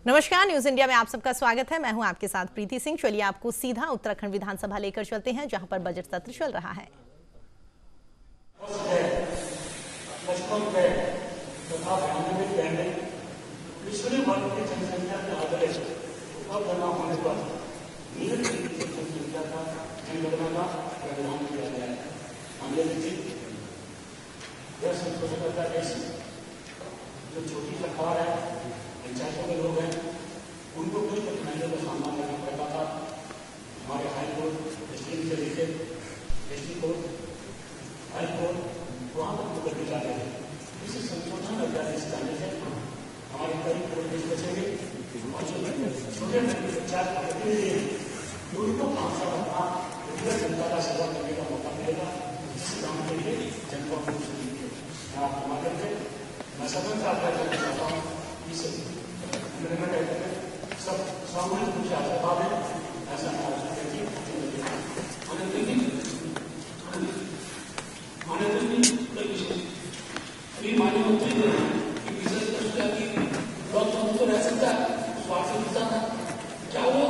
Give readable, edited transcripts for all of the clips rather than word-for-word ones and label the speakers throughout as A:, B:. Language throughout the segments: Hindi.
A: नमस्कार, न्यूज इंडिया में आप सबका स्वागत है। मैं हूं आपके साथ प्रीति सिंह। चलिए आपको सीधा उत्तराखंड विधानसभा लेकर चलते हैं, जहां पर बजट सत्र चल रहा है।
B: जो छोटी सरकार है, पंचायतों के लोग हैं, उनको कोई कठिनाइयों का सामना करना पड़ता था। हमारे हाईकोर्ट, डिस्ट्रिक्ट से लेकर डिस्ट्रिक्ट कोर्ट, हाईकोर्ट, वहाँ तक मुकदमे जा रहे थे। इस संशोधन अध्यादेश लाने से हमारे कई कोर्ट केस बचेंगे और जो छोटे पंचायत प्रतिनिधि हैं उनको 5 साल अपना जनता का सेवा करने का मौका मिलेगा, जिस काम के लिए जनता को आपके माध्यम से मैं समझ चाहता हूँ इस सब सामूहिक रूप से आशीर्वाद है, ऐसा माननीय मंत्री ने तो रह सकता है, स्वास्थ्य मिलता था, क्या वो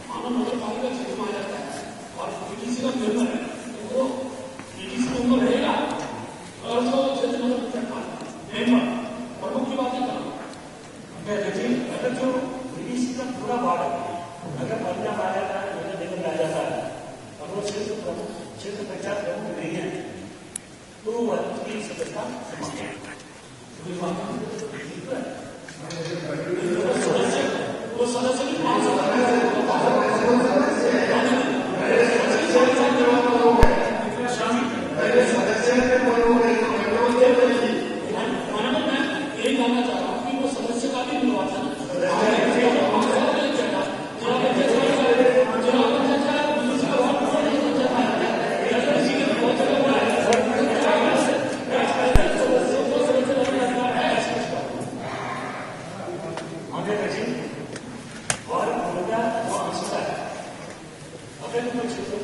B: मानव नगर पालिका क्षेत्र में आ जाता है और पीटीसी का मेंबर है, वो पीटीसी मेंबर रहेगा और तो क्षेत्र नगर प्रमुख की बातें करो। अगर जो पीटीसी का पूरा वार्ड अगर पंजाब आ जाता है, निगम आ जाता है और वो क्षेत्र पंचायत प्रमुख नहीं है तो वह सदस्यता समाप्त है। वो सदस्य भी 5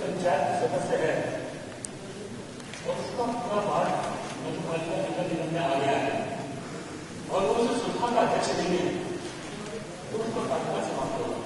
B: पंचायत सदस्य है और उसका पूरा भार नगरपालिका निगम में आ गया है और वो उस संस्था का अध्यक्ष नहीं है तो उसका कार्यकाल समाप्त होगा।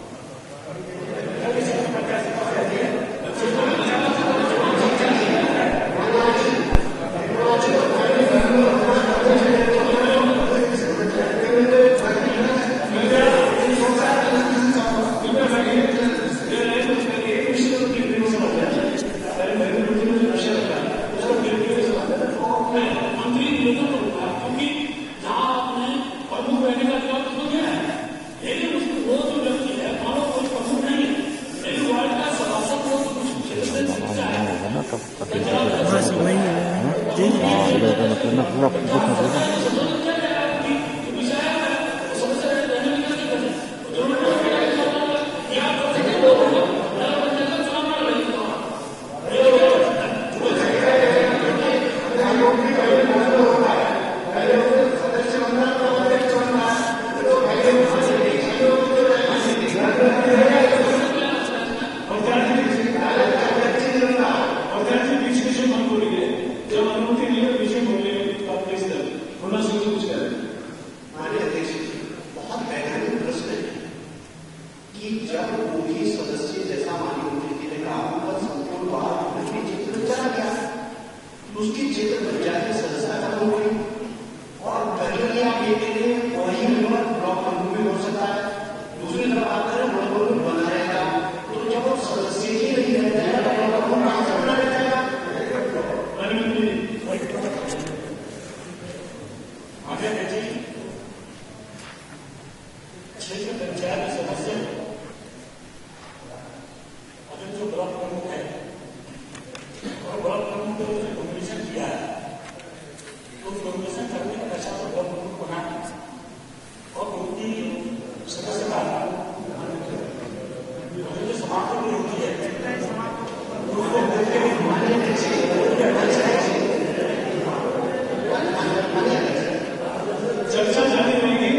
B: चर्चा जारी रहेगी।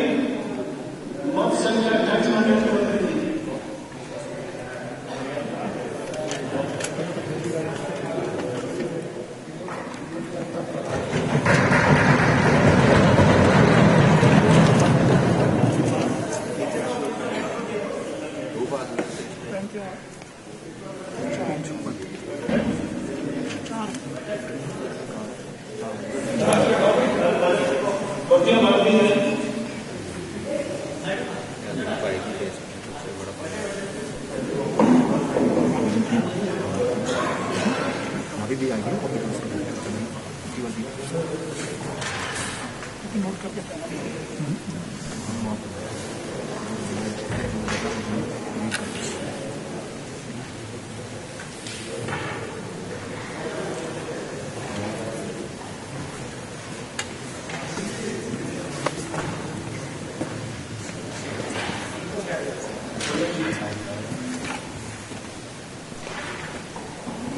B: मत संख्या
C: अभी भी आएगी नोट करके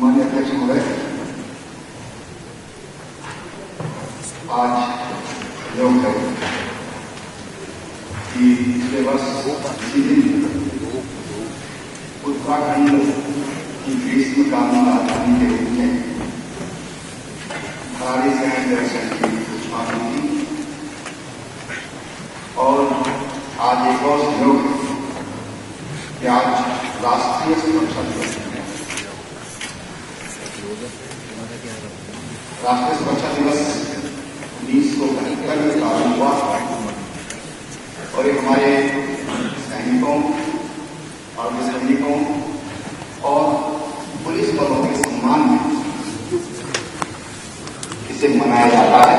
D: माननीय अध्यक्ष महोदय, आज योग है कि पिछले वर्ष इसी दिन उत्तराखंड की ग्रीष्मकालीन राजधानी के रूप में खराड़ी शहर दर्शन की घोषणा हुई थी और आज एक और संयोग है कि आज राष्ट्रीय सुरक्षा दिवस है। राष्ट्रीय सुरक्षा दिवस 1975 में प्रारंभ हुआ और ये हमारे सैनिकों, अर्धसैनिकों और पुलिस बलों के सम्मान में इसे मनाया जाता है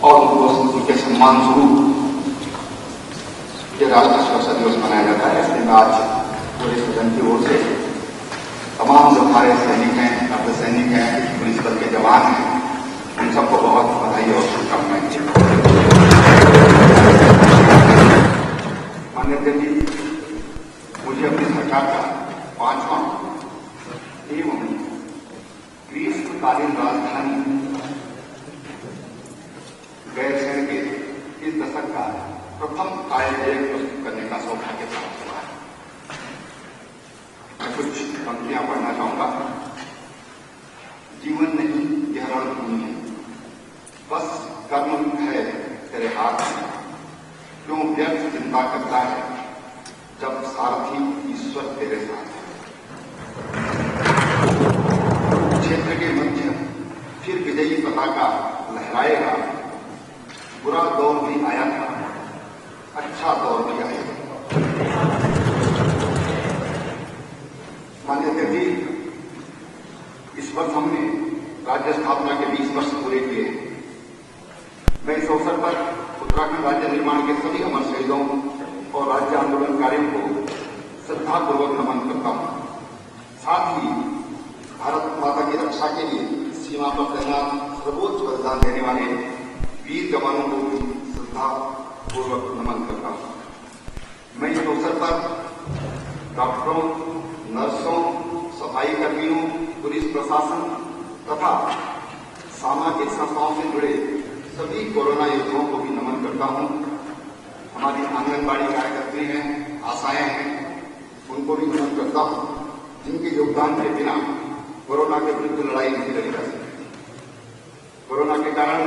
D: और उनके सम्मान स्वरूप ये राष्ट्रीय सुरक्षा दिवस मनाया जाता है। इसलिए आज पूरे सदन की ओर से तमाम जो हमारे सैनिक हैं, अर्धसैनिक हैं, पुलिस बल के जवान हैं, उन सबको बहुत बधाई और शुभकामनाएं। माननीय जी, मुझे अपनी सरकार का 5वां एवं ग्रीष्मकालीन राजधानी गैरसैंण के इस दशक का प्रथम कार्यक्रम प्रस्तुत करने का सौभाग्य प्राप्त हुआ है। मैं कुछ पंक्तियां पढ़ना चाहूंगा। जीवन नहीं यह रणभूमि है, बस कर्म है तेरे हाथ में, क्यों व्यर्थ चिंता करता है जब सारथी ईश्वर तेरे साथ है। क्षेत्र के मध्य फिर विजयी पताका लहराएगा, बुरा दौर भी आया था, अच्छा दौर भी आएगा। माननीय जी, इस वर्ष हमने राज्य स्थापना के 20 वर्ष पूरे किए हैं। मैं इस अवसर पर उत्तराखंड राज्य निर्माण के सभी अमर शहीदों और राज्य आंदोलनकारियों को श्रद्धापूर्वक नमन करता हूं। साथ ही भारत माता की रक्षा के लिए सीमा पर तैनात सर्वोच्च बलिदान देने वाले वीर जवानों को भी श्रद्धापूर्वक नमन करता हूं। मैं इस अवसर पर डॉक्टरों, नर्सों, सफाई कर्मियों, पुलिस प्रशासन तथा सामाजिक संस्थाओं से जुड़े सभी कोरोना योद्धाओं को भी नमन करता हूं। हमारी आंगनबाड़ी कार्यकर्त्री हैं, आशाएं हैं, उनको भी नमन करता हूं, जिनके योगदान के बिना कोरोना के विरुद्ध लड़ाई नहीं लड़ी जा सकती। कोरोना के कारण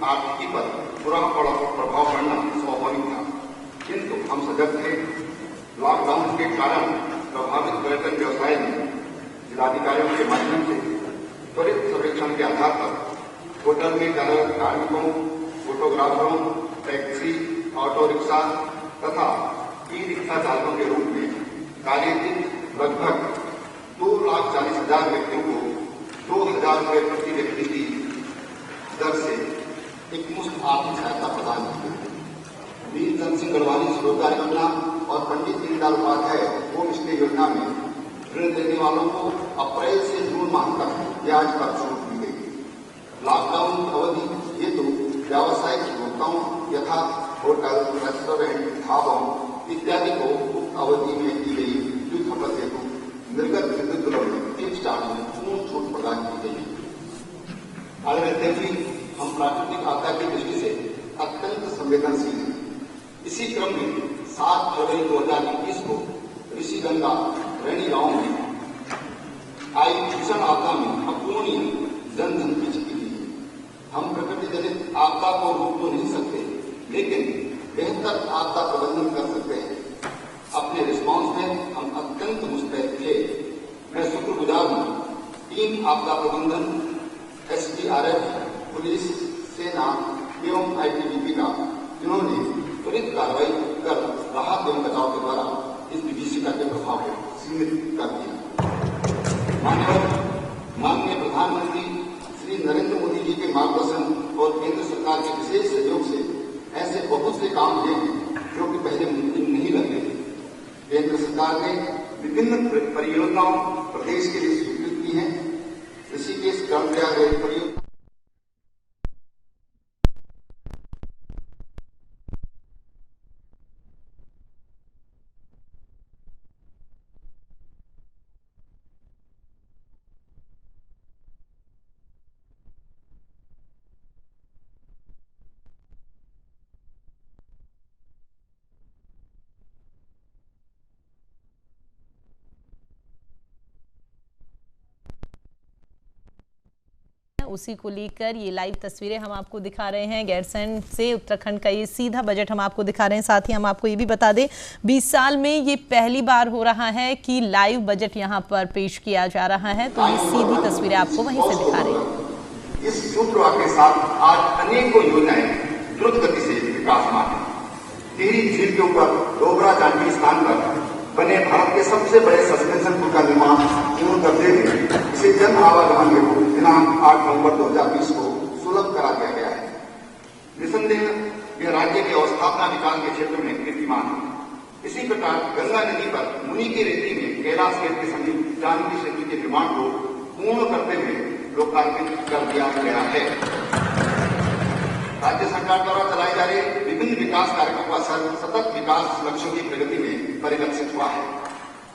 D: आर्थिकी पर बुरा प्रभाव पड़ना स्वाभाविक था, किंतु हम सजग थे। लॉकडाउन के कारण प्रभावित पर्यटन व्यवसाय में जिलाधिकारियों के माध्यम से त्वरित सर्वेक्षण के आधार पर होटल में कार्यरत कार्मिकों, फोटोग्राफरों, टैक्सी, ऑटो रिक्शा तथा ई रिक्शा चालकों के रूप में कार्यरत लगभग 2,40,000 व्यक्तियों को 2,000 रुपये प्रति व्यक्ति की दर से एक मुफ्त आर्थिक सहायता प्रदान की। वीर चंद्र सिंह गढ़वाली स्वरोजगार योजना और पंडित दीनदयाल उपाध्याय होम स्टे योजना में ऋण देने वालों को अप्रैल से जून माह तक ब्याज पर छूट दी गई। लॉकडाउन अवधि हेतु व्यावसायिक उपभोक्ताओं यथा होटल, रेस्टोरेंट, ढाबों इत्यादि को उक्त अवधि में की गई विद्युत खपत हेतु निर्गत विद्युत बिलों में फिक्स चार्ज में पूर्ण छूट प्रदान की गई। आदरणीय जी, हम प्राकृतिक आपदा की दृष्टि से अत्यंत संवेदनशील हैं। इसी क्रम में 7 फरवरी 2021 को ऋषिगंगा रैनी गांव में आई भीषण आपदा में अपूर्णीय जनधन की क्षति हुई। हम प्रकृति जनित आपदा को रोक तो नहीं सकते, लेकिन बेहतर आपदा प्रबंधन कर सकते हैं। अपने रिस्पांस में हम अत्यंत मुस्तैद थे। मैं शुक्रगुजार हूं टीम आपदा प्रबंधन, SDRF, पुलिस, सेना एवं ITBP का, जिन्होंने त्वरित कार्रवाई कर राहत एवं बचाव के द्वारा इस विभीषिका के प्रभाव को सीमित कर दिया। माननीय प्रधानमंत्री श्री नरेंद्र मोदी जी के मार्गदर्शन और केंद्र सरकार के विशेष सहयोग से ऐसे बहुत से काम हुए हैं जो कि पहले मुमकिन नहीं लगते थे। केंद्र सरकार ने विभिन्न परियोजनाओं प्रदेश के लिए स्वीकृत की हैं। ऋषिकेश कर्णप्रयाग रेल परियोजना
A: उसी को लेकर ये लाइव तस्वीरें हम आपको दिखा रहे हैं गैरसैंण से। उत्तराखंड का ये सीधा बजट हम आपको दिखा रहे हैं। साथ ही हम आपको ये भी बता दें 20 साल में ये पहली बार हो रहा है कि लाइव बजट यहाँ पर पेश किया जा रहा है, तो ये सीधी तस्वीरें आपको वहीं से दिखा रहे हैं।
D: इस सूत्रवाक्य के साथ आज अनेकों योजनाएं द्रुत गति से विकासमान है। टिहरी झील के ऊपर डोबरा जानकी स्थान पर बने भारत के सबसे बड़े सस्पेंशन पुल का निर्माण पूर्ण करते हुए इसे जन आवागमन हेतु दिनांक 8 नवंबर 2020 को सुलभ करा दिया गया है। निसंदेह यह राज्य के अवस्थापना विकास के क्षेत्र में कीर्तिमान है। इसी प्रकार गंगा नदी पर मुनि की रेती में कैलाश गेट के समीप जानकी सेतु के निर्माण को पूर्ण करते हुए लोकार्पित कर दिया गया है। राज्य सरकार द्वारा चलाए जा रहे विभिन्न विकास कार्यक्रमों का सतत विकास लक्ष्यों की प्रगति में परिलक्षित हुआ है।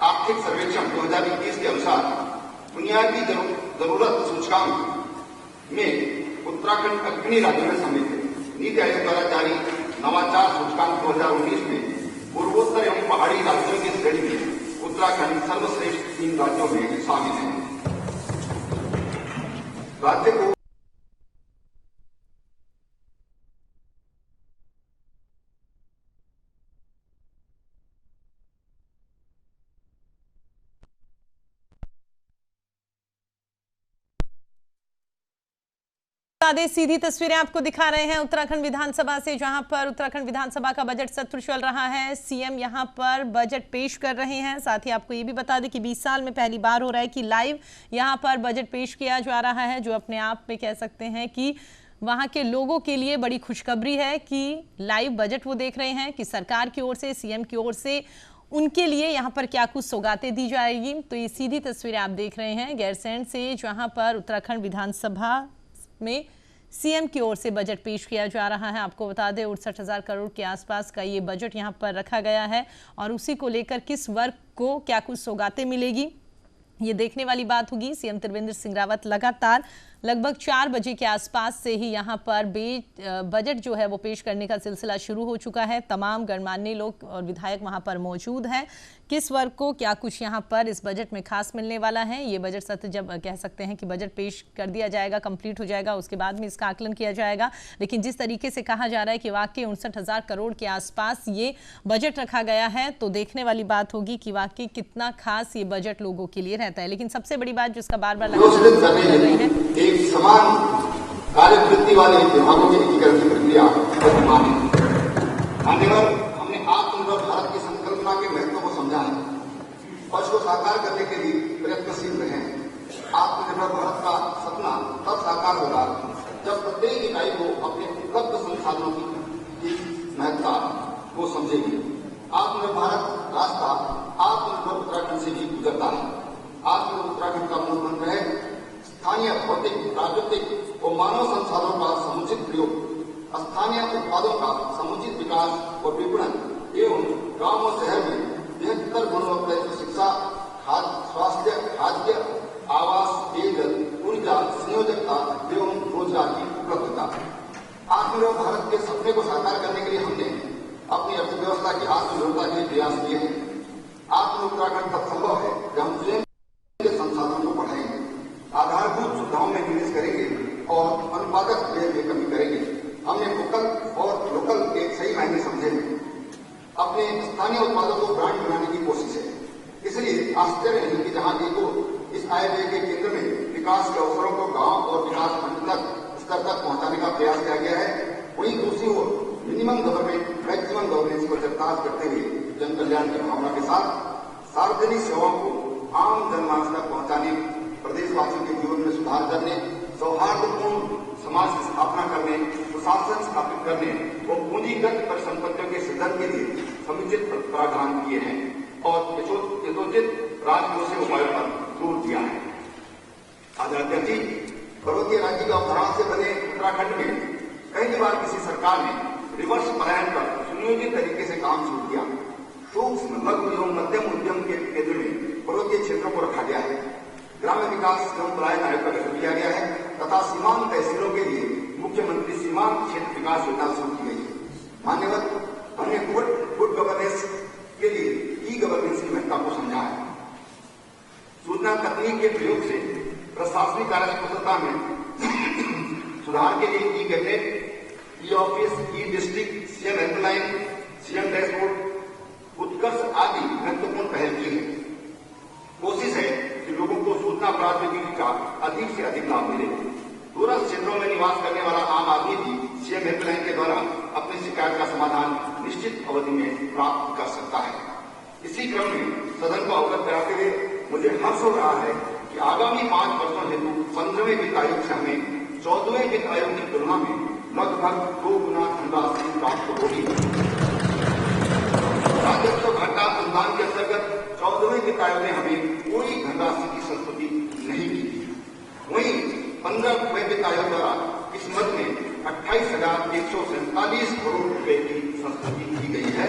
D: आर्थिक सर्वेक्षण 2021 के अनुसार बुनियादी जरूरत सूचकांक में उत्तराखंड अग्रणी राज्यों में सम्मिलित है। नीति आयोग द्वारा जारी नवाचार सूचकांक 2019 में पूर्वोत्तर एवं पहाड़ी राज्यों की श्रेणी में उत्तराखंड सर्वश्रेष्ठ 3 राज्यों में शामिल है। राज्य को
A: सीधी तस्वीरें आपको दिखा रहे हैं उत्तराखंड विधानसभा से, जहां पर उत्तराखंड विधानसभा का बजट सत्र चल रहा है। सीएम यहां पर बजट पेश कर रहे हैं। साथ ही आपको ये भी बता दें कि 20 साल में पहली बार हो रहा है कि लाइव यहां पर बजट पेश किया जा रहा है, जो अपने आप में कह सकते हैं कि वहां के लोगों के लिए बड़ी खुशखबरी है कि लाइव बजट वो देख रहे हैं कि सरकार की ओर से, सीएम की ओर से उनके लिए यहाँ पर क्या कुछ सौगातें दी जाएगी। तो ये सीधी तस्वीरें आप देख रहे हैं गैरसैंण से, जहां पर उत्तराखंड विधानसभा में सीएम की ओर से बजट पेश किया जा रहा है। आपको बता दें 68,000 करोड़ के आसपास का ये बजट यहां पर रखा गया है और उसी को लेकर किस वर्ग को क्या कुछ सौगातें मिलेगी ये देखने वाली बात होगी। सीएम त्रिवेंद्र सिंह रावत लगातार लगभग 4 बजे के आसपास से ही यहां पर बजट जो है वो पेश करने का सिलसिला शुरू हो चुका है। तमाम गणमान्य लोग और विधायक वहां पर मौजूद हैं। किस वर्ग को क्या कुछ यहां पर इस बजट में खास मिलने वाला है, ये बजट सत्र जब कह सकते हैं कि बजट पेश कर दिया जाएगा, कंप्लीट हो जाएगा, उसके बाद में इसका आकलन किया जाएगा। लेकिन जिस तरीके से कहा जा रहा है कि वाकई 59,000 करोड़ के आसपास ये बजट रखा गया है, तो देखने वाली बात होगी कि वाकई कितना खास ये बजट लोगों के लिए रहता है। लेकिन सबसे बड़ी बात जिसका बार बार
D: समान कार्यवृत्ति वाले विभागों के एकीकरण की प्रक्रिया वर्तमान है। मान्यवर, हमने आत्मनिर्भर भारत की संकल्पना के महत्व को समझा है और इसको साकार करने के लिए प्रयत्नशील रहे हैं। आत्मनिर्भर भारत का सपना तब साकार होगा जब प्रत्येक इकाई को अपने उपलब्ध संसाधनों की महत्ता को समझेगी। आत्मनिर्भर भारत रास्ता आत्मनिर्भर उत्तराखंड से भी गुजरता है। आत्मनिर्भर उत्तराखंड का मूल मंत्र है स्थानीय भौतिक, प्राकृतिक और मानव संसाधनों का समुचित प्रयोग, स्थानीय उत्पादों का समुचित विकास और विपणन एवं गांव और शहर में बेहतर गुणवत्ता शिक्षा, स्वास्थ्य, खाद्य, आवास, पेयजल, ऊर्जा, संयोजकता एवं रोजगार की उपलब्धता। आत्मनिर्भर भारत के सपने को साकार करने के लिए हमने अपनी अर्थव्यवस्था की आत्मनिर्भरता के लिए प्रयास किए हैं। आत्मनिर्भर उत्तराखंड तब संभव है जब हम स्वयं के संसाधनों को बढ़ाएंगे, आधारभूत सुविधाओं में निवेश करेंगे और अनुत्पादक व्यय में कमी करेंगे। हमने वोकल और लोकल के सही मायने समझे हैं। अपने स्थानीय उत्पादों को ब्रांड बनाने की कोशिश है। इसलिए आश्चर्य नहीं कि जहां देखो इस आय व्यय के केंद्र में विकास के अवसरों को गांव और विकास खंड तक स्तर तक पहुंचाने का प्रयास किया गया है। वहीं दूसरी ओर मिनिमम गवर्नमेंट मैक्सिमम गवर्नेंस को चरितार्थ करते हुए जन कल्याण की भावना के साथ सार्वजनिक सेवाओं को आम जनमानस तक पहुंचाने, प्रदेशवासियों के जीवन में सुधार करने, सौहार्दपूर्ण समाज की स्थापना करने, सुशासन स्थापित करने और पूंजीगत परिसंपत्तियों के सृजन के लिए समुचित प्रावधान किए हैं और यथोचित राजकोषीय से उपायों पर जोर दिया है। आदरणीय जी, पर्वतीय राज्य की अवधारणा से बने उत्तराखंड में पहली बार किसी सरकार ने रिवर्स पलायन पर सुनियोजित तरीके से काम शुरू किया। सूक्ष्म, लघु एवं मध्यम उद्यम के केंद्र में पर्वतीय क्षेत्रों को रखा गया है। ग्राम्य विकास एवं पलायन आयोग का गठन किया गया है तथा सीमांत तहसीलों के लिए मुख्यमंत्री सीमांत क्षेत्र विकास योजना शुरू की गई है। मान्यवर, हमने गुड गवर्नेंस के लिए ई गवर्नेंस की महत्ता को समझा है। सूचना तकनीक के प्रयोग से प्रशासनिक कार्यकुशलता में सुधार के लिए e cabinet, e office, e district, CM helpline, CM dashboard, Utkarsh आदि महत्वपूर्ण पहल की है। कोशिश है कि लोगों को सूचना प्रौद्योगिकी का अधिक से अधिक लाभ मिले। दूरस्थ क्षेत्रों में निवास करने वाला आम आदमी भी सीएम हेल्पलाइन के द्वारा अपनी शिकायत का समाधान निश्चित अवधि में प्राप्त कर सकता है। इसी क्रम में सदन को अवगत कराते हुए मुझे हर्ष हो रहा है कि आगामी 5 वर्षों हेतु 15वें वित्त आयोग से हमें 14वें वित्त आयोग की तुलना में लगभग 2 गुना धनराशि प्राप्त होगी। राजस्व घाटा अनुदान के अंतर्गत 14वें वित्त आयोग ने हमें कोई धनराशि की संस्तुति नहीं की थी। वहीं 15वें वित्त आयोग द्वारा इस मद में 28,147 करोड़ रुपए की संस्तुति की गई है।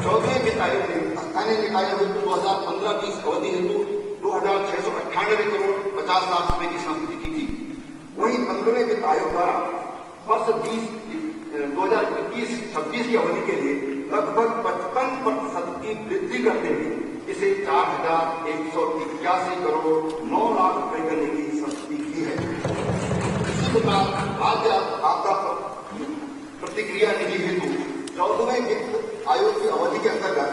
D: 14वें वित्त आयोग ने स्थानीय निकायों हेतु 2015-20 अवधि हेतु 2,698 करोड़ 50 लाख रुपए की संस्तुति की थी। वहीं 15वें वित्त आयोग द्वारा वर्ष 2021-26 की अवधि के लिए लगभग 55% की वृद्धि करते हुए इसे 4,181 करोड़ 9 लाख रुपए करने की संस्तुति की है। इसी प्रकार राज्य आपदा प्रतिक्रिया निधि हेतु 14वें वित्त आयोग की अवधि के अंतर्गत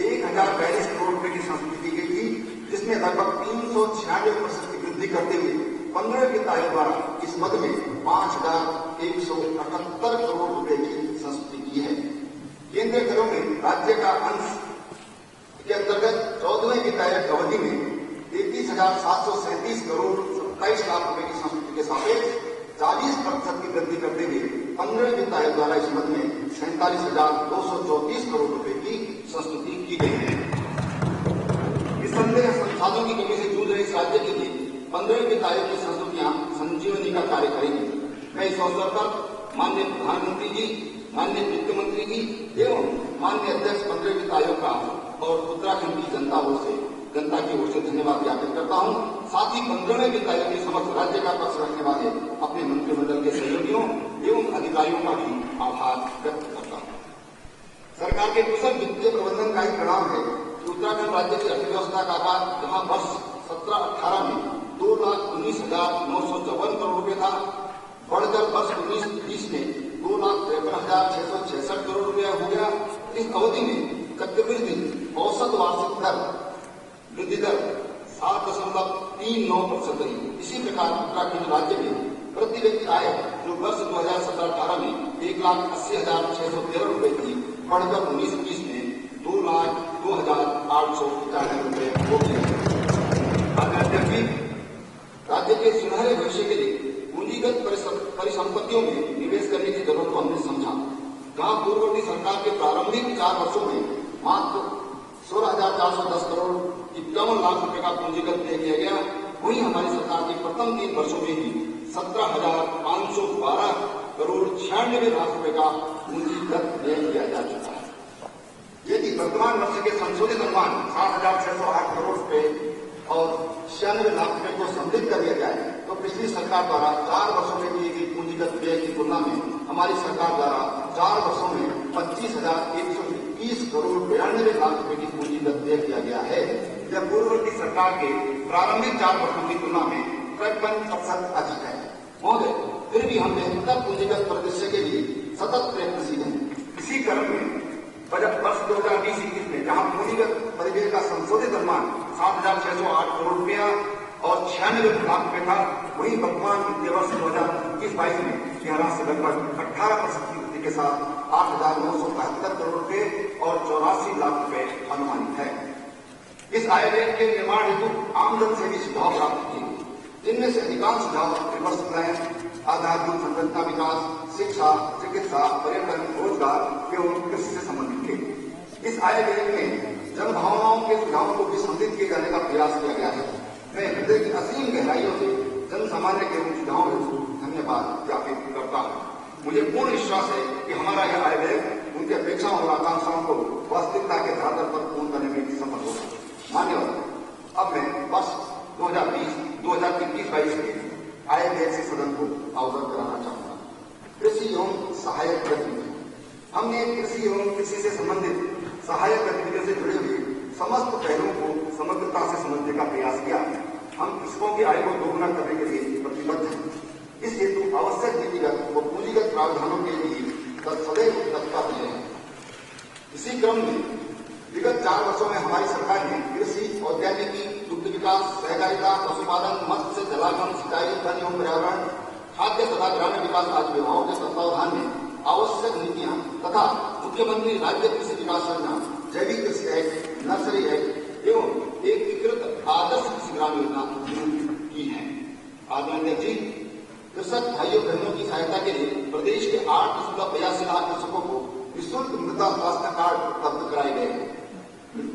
D: 1,042 करोड़ रुपए की संस्तुति की गई थी, जिसमें लगभग 396% की वृद्धि करते हुए 15वें वित्त आयोग द्वारा इस मद में 5,178 करोड़ रुपए की संस्तुति की है। केंद्रीय करों में राज्य का अंश के अंतर्गत 14वें वित्त आयोग अवधि में 33,737 करोड़ 27 लाख रुपए की संस्तुति के सापेक्ष 40% की वृद्धि करते हुए 15वें वित्त आयोग द्वारा इस मद में 47,234 करोड़ रुपए की संस्तुति की गई है। निसंदेह संसाधनों की कमी से जूझ रहे इस राज्य के लिए 15वें वित्त आयोग की संस्तुतियां संजीवनी का कार्य करेंगी। मैं इस अवसर पर माननीय प्रधानमंत्री जी, माननीय वित्त मंत्री जी एवं माननीय अध्यक्ष 15वें वित्त आयोग का और उत्तराखंड की जनता की ओर से धन्यवाद ज्ञापित करता हूं। साथ ही 15वें वित्त आयोग के समक्ष राज्य का पक्ष रखने वाले अपने मंत्रिमंडल के सहयोगियों एवं अधिकारियों का भी आभार व्यक्त करता हूं। सरकार के कुशल वित्तीय प्रबंधन का ही परिणाम है कि उत्तराखंड राज्य की अर्थव्यवस्था का आकार जहां वर्ष 17-18 में 2,19,954 करोड़ रुपए था, बढ़कर वर्ष 19-20 में 2,53,666 करोड़ रुपया हो गया। इस अवधि में चक्रवृद्धि औसत वार्षिक वृद्धि दर 7.39% रही। इसी प्रकार उत्तराखंड राज्य में प्रति व्यक्ति आय जो वर्ष 2017-18 में 1,80,613 रुपए थी, बढ़कर 19-20 में 2,02,895 रुपए हो गई। राज्य के सुनहरे भविष्य के लिए पूंजीगत परिसंपत्तियों में निवेश करने की जरूरत को हमने समझा। जहां पूर्ववर्ती सरकार के प्रारंभिक 4 वर्षों में मात्र 16,410 करोड़ 51 लाख रुपए का पूंजीगत व्यय किया गया, वहीं हमारी सरकार के प्रथम 3 वर्षों में ही 17,512 करोड़ 96 लाख रुपए का पूंजीगत व्यय किया जा चुका है। यदि वर्तमान वर्ष के संशोधित अनुमान 7,608 करोड़ रुपए और 96 लाख रुपए को सम्मिलित कर दिया जाए तो पिछली सरकार द्वारा 4 वर्षों में किए गए पूंजीगत व्यय की तुलना में हमारी सरकार द्वारा 4 वर्षों में 25,121 करोड़ 92 लाख रुपए की पूंजीगत व्यय किया गया है। यह पूर्ववर्ती सरकार के प्रारंभिक 4 वर्षों की तुलना में 53% अधिक है। महोदय, फिर भी हम बेहतर पूंजीगत परिदृश्य के लिए सतत प्रयत्नशील हैं। इसी क्रम में बजट वर्ष 2020-21 में जहां पूंजीगत परिव्यय का संशोधित अनुमान 7,608 करोड़ रुपया और 96 लाख रुपए था, वहीं वर्तमान वित्तीय वर्ष 2021-22 में यह राशि लगभग 18% की वृद्धि के साथ 8,972 करोड़ रुपए और 84 लाख रुपए अनुमानित है। इस आय व्यय के निर्माण हेतु आमजन से भी सुझाव प्राप्त किए, जिनमें से अधिकांश सुझाव रिवर्स प्लान, आधारभूत संरचना विकास, शिक्षा, चिकित्सा, पर्यटन, रोजगार एवं कृषि से संबंधित थे। इस आय व्यय में जनभावनाओं के सुझावों को भी सम्मिलित किए जाने का प्रयास किया गया है। मैं हृदय की असीम गहराइयों से जन सामान्य के उन सुझावों हेतु धन्यवाद ज्ञापित करता हूँ। मुझे पूर्ण विश्वास है कि हमारा यह आय व्यय उनकी अपेक्षाओं और आकांक्षाओं को वास्तविकता के धरातल पर पूर्ण करने में सफल होगा। मान्यवर, अब मैं वर्ष 2020-2021-22 के आय व्यय से सदन को अवगत कराना चाहूंगा। कृषि एवं सहायक गतिविधि, हमने कृषि एवं कृषि से संबंधित सहायक गतिविधियों से जुड़े हुए समस्त पहलुओं को समग्रता से समझने का प्रयास किया। हम कृषकों की आय को दोगुना करने के लिए प्रतिबद्ध हैं। इस हेतु आवश्यक नीतिगत व पूंजीगत प्रावधानों के लिए सदैव तत्पर रहे हैं। इसी क्रम में विगत 4 वर्षों में हमारी सरकार ने कृषि, औद्योगिकी, दुग्ध विकास, सहकारिता, पशुपालन, मत्स्य, जलागम, सिंचाई, वन एवं पर्यावरण, खाद्य तथा ग्रामीण विकास आदि विभागों के तत्वावधान में आवश्यक नीतियां तथा मुख्यमंत्री राज्य कृषि विकास योजना, जैविक कृषि एक्ट, नर्सरी एक्ट एवं एकीकृत आदर्श कृषि ग्राम योजना की है। आदरणीय जी, कृषक भाइयों बहनों की सहायता के लिए प्रदेश के 8.82 लाख कृषकों को निःशुल्क मृदा स्वास्थ्य कार्ड उपलब्ध कराए गए हैं।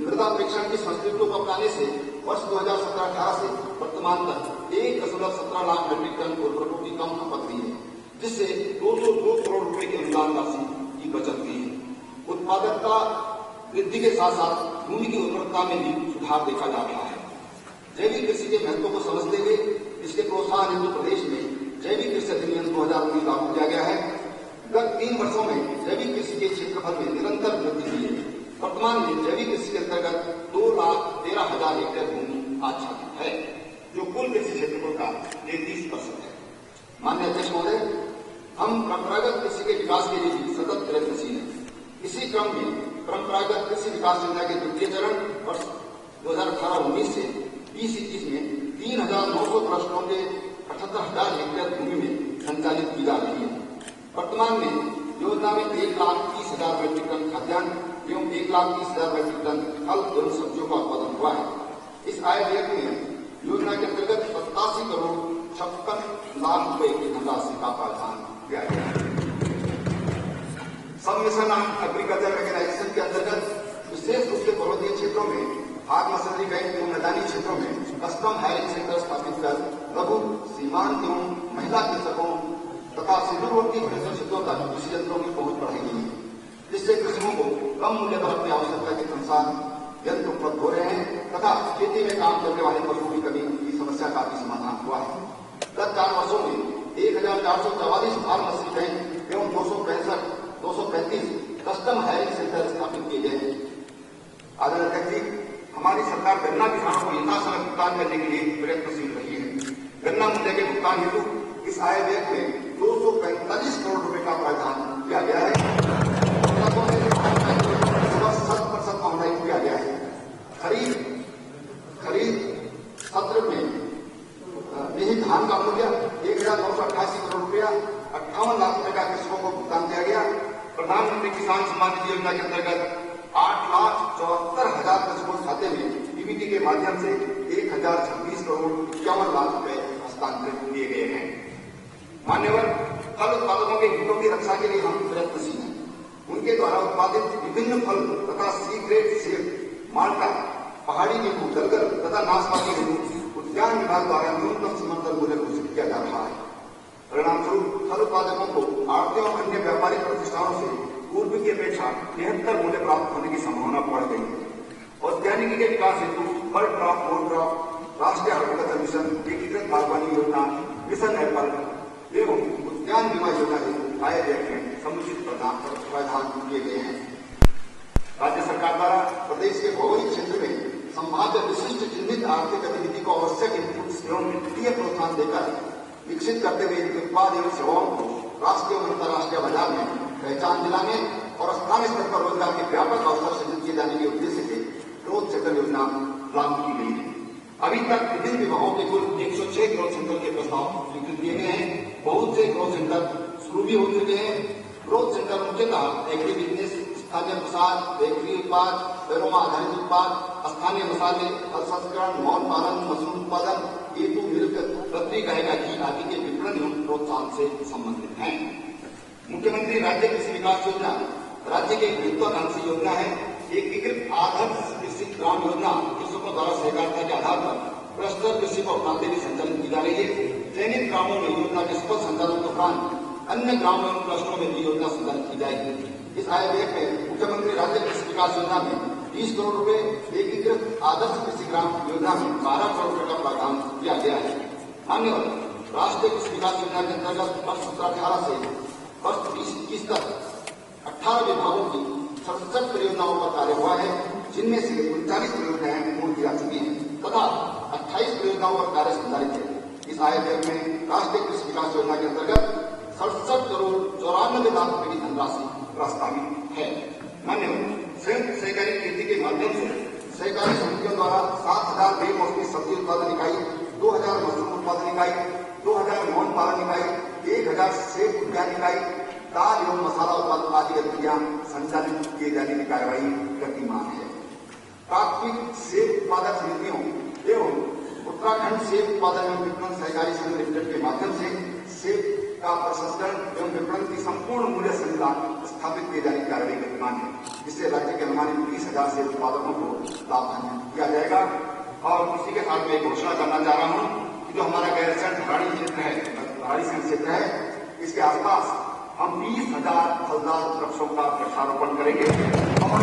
D: मृदा परीक्षण की संस्कृतियों को अपनाने से वर्ष 2017-18 से वर्तमान तक 1.17 लाख मीट्रिक टन उर्वरकों की कम खपत हुई है, जिससे 202 करोड़ रुपए की अनुदान राशि की बचत हुई है। उत्पादकता वृद्धि के साथ साथ भूमि की उर्वरकता में भी सुधार देखा जा रहा है। जैविक कृषि के महत्व को समझते हुए इसके प्रोत्साहन हेतु प्रदेश में जैविक कृषि अधिनियम 2019 लागू किया गया है। गत 3 वर्षों में जैविक कृषि के क्षेत्रफल में निरंतर वृद्धि हुई है। वर्तमान में जैविक कृषि के अंतर्गत 2,13,000 हेक्टेयर भूमि आच्छादित है, जो कुल कृषि क्षेत्रफल का 33% है। माननीय अध्यक्ष महोदय, हम परंपरागत कृषि के विकास के लिए भी सतत प्रयत्नशील हैं। इसी क्रम में परंपरागत कृषि विकास योजना के द्वितीय चरण वर्ष 2018-19 से 2021 में 3,900 क्लस्टरों के 78,000 हेक्टेयर भूमि में संचालित की जा रही है। वर्तमान में योजना में 1,30,000 मीट्रिक टन खाद्यान्न एवं 1,30,000 मीट्रिक टन फल एवं सब्जियों का उत्पादन हुआ है। इस आय व्यय में योजना के अंतर्गत 87 करोड़ 56 लाख रुपए की धनराशि का प्रावधान किया गया है। सब मिशन एग्रीकल्चर मैकेनाइजेशन के अंतर्गत विशेष रूप से पर्वतीय क्षेत्रों में खाद मशीनरी बैंक एवं मैदानी क्षेत्रों में कस्टम हायरिंग सेंटर स्थापित कर लघु, सीमांत एवं महिला कृषकों तथा सुदूरवर्ती क्षेत्रों तक कृषि यंत्रों की पहुंच बढ़ाई गई है, जिससे कृषकों को कम मूल्य पर अपनी आवश्यकता के अनुसार यंत्र उपलब्ध हो रहे हैं तथा खेती में काम करने वाले पशुओं की कमी की समस्या का भी समाधान हुआ है। गत 4 वर्षों में 1,444 फार्म मशीनरी बैंक एवं 235 कस्टम हायरिंग सेंटर स्थापित किए गए हैं। आदरणीय अध्यक्ष जी, हमारी सरकार गन्ना किसानों को यथासमय भुगतान करने के लिए प्रयत्नशील रही है। गन्ना मूल्य के भुगतान हेतु इस आय व्यय में 245 करोड़ रुपए का प्रावधान किया गया है। 7% महंगाई किया गया है। खरीद सत्र में निहित धान का मूल्य 1,988 करोड़ रुपया 58 लाख रुपए का कृषकों को भुगतान किया गया। प्रधानमंत्री किसान सम्मान निधि योजना के अंतर्गत 8,74,000 कृषकों खाते में डीबीटी के माध्यम से 1,026 करोड़ 51 लाख रुपए हस्तांतरित किए गए हैं। मान्यवर, फल उत्पादकों के हितों की रक्षा के लिए हम प्रयत्नशील हैं। उनके द्वारा उत्पादित विभिन्न फल तथा सी ग्रेड सेब, माल्टा, पहाड़ी नींबू, गलगल तथा नाशपाती नींबू उद्यान विभाग द्वारा न्यूनतम समर्थन मूल्य घोषित किया जा रहा है। परिणाम स्वरूप फल उत्पादकों को आढ़तियों और अन्य व्यापारिक प्रतिष्ठानों से पूर्व की अपेक्षा 73 मूल्य प्राप्त होने की संभावना बढ़ गई है। औद्योगिकी के विकास हेतु फल ड्रॉप, मोर ड्रॉप, राष्ट्रीय हॉर्टिकल्चर मिशन, एकीकृत बागवानी योजना, मिशन एप्पल एवं उद्यान बीमा योजना हेतु आय व्यय में समुचित प्रावधान किए गए हैं। राज्य सरकार द्वारा प्रदेश के भौगोलिक क्षेत्र में संभाव्य विशिष्ट चिन्हित आर्थिक गतिविधि को आवश्यक इनपुट एवं वित्तीय प्रोत्साहन देकर विकसित करते हुए उत्पाद एवं सेवाओं को राष्ट्रीय और अंतर्राष्ट्रीय बाजार में पहचान दिलाने और स्थानीय स्तर पर रोजगार के व्यापक अवसर सृजित किए जाने के उद्देश्य से ग्रोथ सेंटर योजना लागू की गई है। अभी तक विभिन्न विभागों के कुल 106 ग्रोथ सेंटर के प्रस्ताव स्वीकृत किए गए हैं। बहुत से ग्रोथ सेंटर शुरू भी हो चुके हैं। ग्रोथ सेंटर मुख्यतः एग्री बिजनेस, स्थानीय प्रसाद, बेकरी उत्पाद, पेरोमा आधारित उत्पाद, स्थानीय मसाले, प्रसंस्करण, मौन पालन, मशरूम उत्पादन, एपू मिल्क, बकरी गाय का घी आदि के विपणन एवं प्रोत्साहन से संबंधित हैं। मुख्यमंत्री राज्य कृषि विकास योजना राज्य की महत्वाकांक्षी योजना है। एकीकृत आदर्श कृषि ग्राम योजना कृषकों द्वारा सहकारिता के आधार पर क्लस्टर कृषि को अपनाते हुए संचालित की जा रही है। चयनित ग्रामों में योजना के सफल संचालन के उपरांत अन्य ग्रामों एवं क्लस्टरों में भी योजना संचालित की जाएगी। इस आय व्यय में मुख्यमंत्री राज्य कृषि विकास योजना में 20 करोड़ रुपए, एकीकृत आदर्श कृषि ग्राम योजना में 12 करोड़ रुपए का प्रावधान किया गया है। मान्यवर राष्ट्रीय कृषि विकास योजना के अंतर्गत वर्ष 17-18 से वर्ष 20-21 तक 18 विभागों की 67 परियोजनाओं पर कार्य हुआ है, जिनमें से 39 परियोजनाएं पूर्ण की जा चुकी हैं तथा 28 परियोजनाओं पर कार्य संचालित है। इस आय व्यय में राष्ट्रीय कृषि विकास योजना के अंतर्गत 67 करोड़ 94 लाख रुपए की धनराशि प्रस्तावित है। मान्यवर संयुक्त सहकारी खेती के माध्यम से सहकारी समितियों द्वारा 7,000 बेमौसमी सब्जी उत्पादन इकाई, 2,000 मशरूम उत्पादन इकाई, 2,000 मौन पालन इकाई, 1,000 सेब उद्यान इकाई, दाल एवं मसाला उत्पादन आदि गतिविधियां संचालित किए जाने की कार्यवाही गतिमान है। प्राथमिक सेब उत्पादक समितियों एवं उत्तराखंड सेब उत्पादन एवं विपणन सहकारी संघ लिमिटेड के माध्यम से सेब का प्रसंस्करण एवं विपणन की संपूर्ण मूल्य श्रृंखला स्थापित किए जाने की कार्यवाही गतिमान है, जिससे राज्य के अनुमानित 30,000 से उत्पादकों को लाभान्वित किया जाएगा। और इसी के साथ मैं घोषणा करना चाह रहा हूँ कि जो हमारा गैरसैंण पहाड़ी क्षेत्र है, पहाड़ी क्षेत्र है, इसके आसपास हम 20,000 फलदार वृक्षों का वृक्षारोपण करेंगे और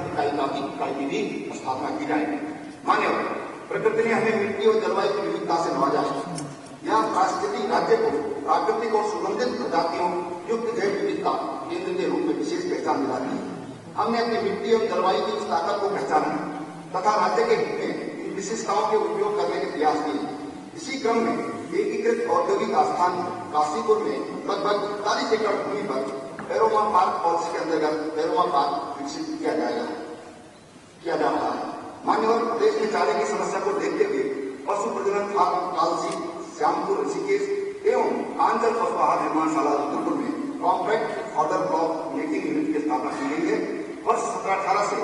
D: इकाई की भी स्थापना की जाएगी। मान्यवर प्रकृति ने हमें मिट्टी और जलवायु की विविधता से नवाजा है। यह पारिस्थितिक राज्य को प्राकृतिक और सुगंधित प्रजातियों युक्त जैव विविधता केंद्र के रूप में विशेष पहचान दिलाती है। हमने अपनी मिट्टी और जलवायु की इस ताकत को पहचाना तथा राज्य के हित में इन विशिष्टताओं के उपयोग करने के प्रयास किए। इसी क्रम में एकीकृत औद्योगिक आस्थान काशीपुर में लगभग 41 एकड़ भूमि पर पेरोमा पार्क पॉलिसी के अंतर्गत पेरोमा पार्क विकसित किया जा रहा है। मान्यवर प्रदेश में चारे की समस्या को देखते हुए पशु प्रजनन फार्म कालसी, श्यामपुर, ऋषिकेश एवं आंचल पशु आहार निर्माणशाला रुद्रपुर में compact order block making unit की स्थापना की गई है। वर्ष 17-18 से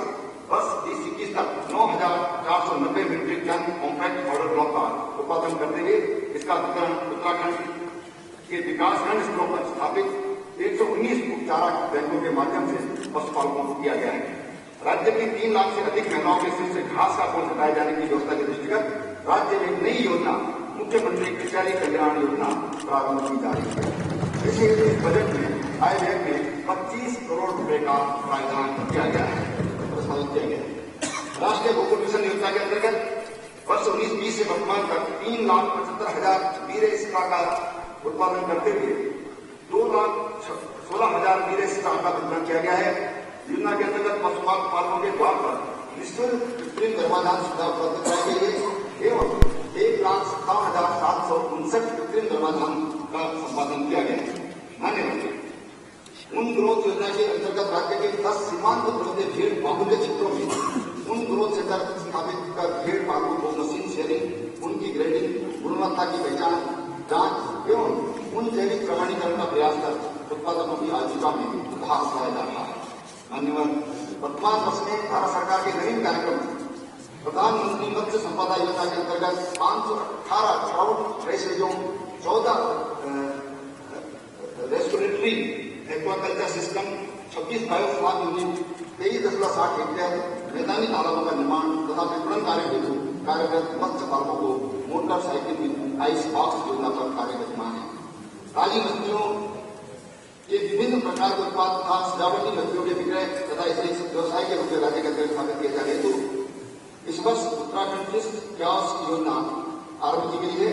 D: वर्ष 20-21 तक 9,490 metric ton compact order block का उत्पादन करते हुए इसका वितरण उत्तराखंड के विकासखंड स्तरों पर स्थापित 119 चारा बैंकों के माध्यम से पशुपालकों को किया गया है। राज्य की 3 लाख से अधिक महिलाओं के सिर से घास का बोझ हटाए जाने की व्यवस्था के दृष्टिगत राज्य में नई योजना मुख्यमंत्री कृषि कल्याण योजना प्रारंभ की जा रही है। इसलिए इस बजट में आय व्यय में 25 करोड़ रुपए का प्रावधान किया गया है, प्रस्तावित किया गया है। राष्ट्रीय गोकुल मिशन योजना के अंतर्गत वर्ष 19-20 से वर्तमान तक 3,75,000 वीर्य शिशुओं का उत्पादन करते हुए 2,16,000 वीर्य शिशुओं का वितरण किया गया है। योजना के अंतर्गत पशुपालकों के द्वार पर निःशुल्क कृत्रिम गर्भाधान सुविधा उपलब्ध कराई गई है एवं 1,57,759 कृत्रिम गर्भाधान का संपादन किया गया है। मान्यवर उन ग्रोथ योजना के अंतर्गत राज्य के 10 सीमांत भेड़ बाहुल्य क्षेत्रों में उन ग्रोथ सेंटर स्थापित कर भेड़ पालकों को मशीन शेयरिंग, उनकी ग्रेडिंग, गुणवत्ता की पहचान, जांच एवं उन जैविक प्रमाणीकरण का प्रयास कर उत्पादकों की आजीविका में सुधार किया जा रहा है। मान्यवर वर्तमान वर्ष में भारत सरकार के नवीन कार्यक्रम प्रधानमंत्री मत्स्य संपदा योजना के अंतर्गत 518 ट्राउट रेसरेजों, 14 restoratory aquaculture system, 26 biofloc unit, 23.60 hectare मैदानी तालाबों का निर्माण तथा विपणन कार्य हेतु कार्यरत मत्स्य पालकों को मोटरसाइकिल में आइस बॉक्स योजना पर कार्य गतिमान है। ताजी मछलियों के विभिन्न प्रकार के उत्पाद तथा सजावटी मछलियों के विक्रय तथा इसे व्यवसाय के रूप में राज्य के अंतर्गत स्थापित किया जाए हेतु इस वर्ष उत्तराखंड फिश कियोस्क योजना आरंभ की गई है।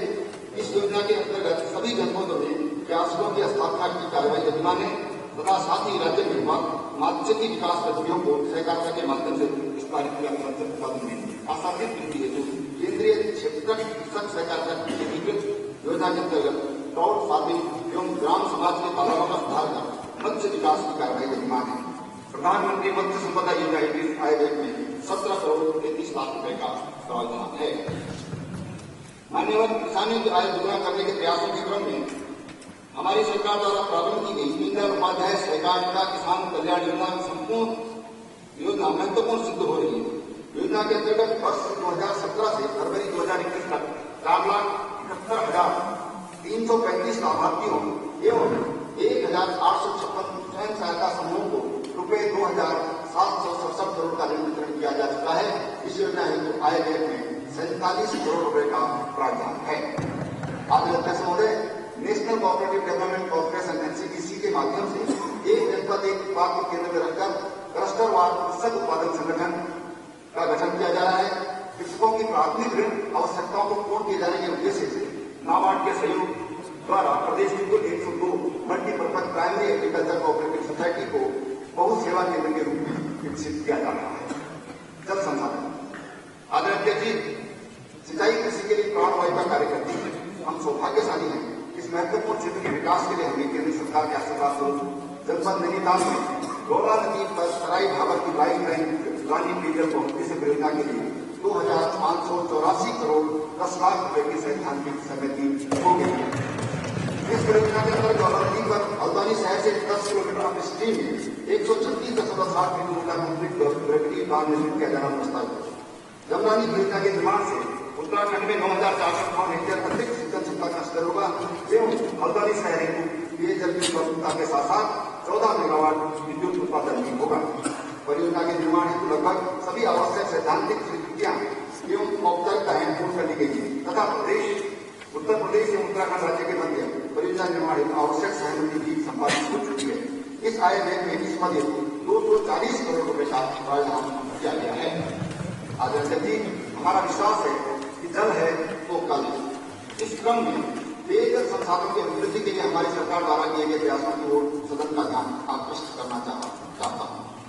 D: इस योजना के अंतर्गत सभी जनपदों में कियोस्कों की स्थापना की कार्यवाही गतिमान है तथा साथ ही राज्य में मात्स्यिकी विकास गतिविधियों को सहकारिता के माध्यम से विस्तारित किया मत्स्य उत्पादन में आसानित वृद्धि हेतु केंद्रीय क्षेत्र कृषक सहकारिता एकीकृत योजना के अंतर्गत ट्राउट फार्मिंग एवं ग्राम समाज के तालाबों का सुधार कर मत्स्य विकास की कार्यवाही गतिमान है। प्रधानमंत्री मत्स्य संपदा योजना की आय व्यय में 17 करोड़ 33 लाख रुपए का प्रावधान है। मान्यवर किसानों की आय दोगुना करने के प्रयासों के क्रम में हमारी सरकार द्वारा प्रारंभ की गई दीनदयाल उपाध्याय सहकारिता किसान कल्याण योजना संपूर्ण योजना महत्वपूर्ण सिद्ध हो रही है। योजना के अंतर्गत वर्ष 2017 से फरवरी 2021 तक 4,71,335 लाभार्थियों एवं 1,856 स्वयं सहायता समूहों को रुपए 2,767 करोड़ का ऋण वितरण किया जा चुका है। इस योजना हेतु आय व्यय में 47 करोड़ रुपए का प्रावधान है। आदरणीय अध्यक्ष महोदय, national cooperative development corporation NCDC के माध्यम से एक जनपद एक उत्पाद को केंद्र में रखकर क्लस्टरवार कृषक उत्पादक संगठन का गठन किया जा रहा है। कृषकों की प्राथमिक ऋण आवश्यकताओं को पूर्ण किए जाने के उद्देश्य से नाबार्ड के सहयोग द्वारा प्रदेश की कुल 102 multipurpose primary agriculture cooperative society को बहु सेवा केंद्र के रूप में विकसित किया जा रहा है। जल संसाधन आदरणीय अध्यक्ष जी, सिंचाई कृषि के लिए प्राणवायु का कार्य करती है। हम सौभाग्यशाली हैं। इस महत्वपूर्ण क्षेत्र के विकास के लिए हमें केंद्र सरकार के आशीर्वाद स्वरूप जनपद नैनीताल में गौरा नदी पर सराई भाबर की लाइन रानी पेयजल पहुंचने से परियोजना के लिए 2,584 करोड़ 10 लाख रुपए की सैद्धांतिक सहमति हो गई है। इस परियोजना के अंतर्गत गौरा नदी पर हल्द्वानी शहर से 10 kilometre up stream 136.7 kilometre complete gravity बांध निर्मित किया जाना प्रस्तावित है। जमरानी परियोजना के निर्माण से उत्तराखंड में 9,400 हेक्टेयर अतिरिक्त सिंचाई क्षमता का स्तर होगा एवं हल्द्वानी शहर हेतु पेयजल की उपलब्धता के साथ साथ 14 मेगावाट विद्युत उत्पादन भी होगा। परियोजना के निर्माण हेतु लगभग सभी आवश्यक सैद्धांतिक स्वीकृतियां एवं औपचारिकताएं पूर्ण कर ली गई है तथा उत्तर प्रदेश एवं उत्तराखंड राज्य के मध्य परियोजना निर्माण हेतु आवश्यक सहमति भी संपादित हो चुकी है। इस आय व्यय में इस मद हेतु 240 करोड़ रुपए का प्रावधान किया गया है। आदरणीय जी, हमारा विश्वास है कि जल है तो कल है। इस क्रम में पेयजल संसाधन की अभिवृद्धि के लिए हमारी सरकार द्वारा किए गए प्रयासों की ओर सदन का ध्यान आकृष्ट करना चाहता हूं।